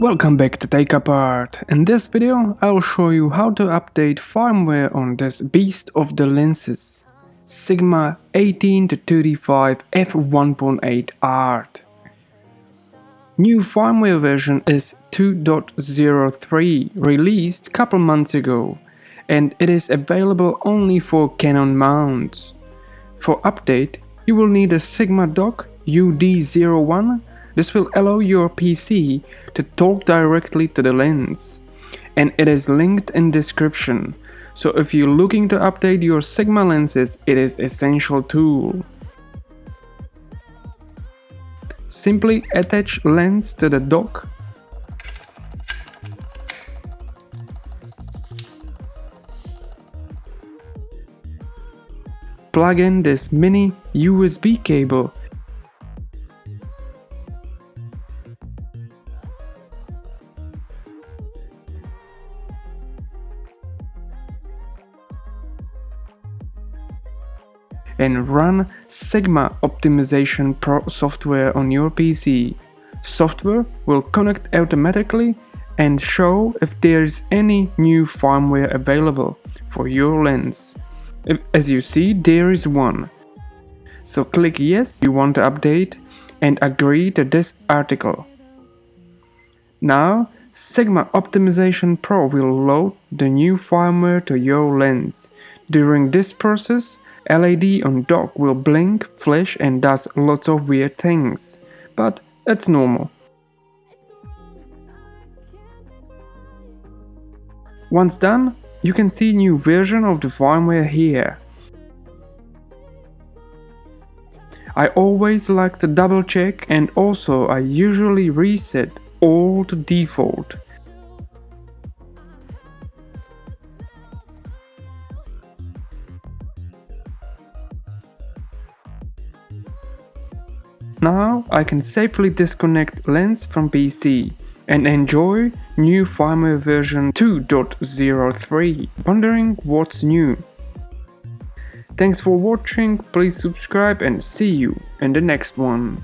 Welcome back to TakeApart. In this video I'll show you how to update firmware on this beast of the lenses, Sigma 18-35 F1.8 art. New firmware version is 2.03, released couple months ago, and it is available only for Canon mounts. For update you will need a Sigma dock UD-01. This will allow your PC to talk directly to the lens, and it is linked in description, so if you're looking to update your Sigma lenses, it is essential tool. Simply attach lens to the dock, plug in this mini USB cable and run Sigma Optimization Pro software on your PC. Software will connect automatically and show if there is any new firmware available for your lens. As you see, there is one. So click yes you want to update and agree to this article. Now Sigma Optimization Pro will load the new firmware to your lens. During this process, LED on dock will blink, flash and does lots of weird things, but it's normal. Once done, you can see new version of the firmware here. I always like to double check, and also I usually reset all to default. Now I can safely disconnect lens from PC and enjoy new firmware version 2.03. Wondering what's new? Thanks for watching, please subscribe and see you in the next one.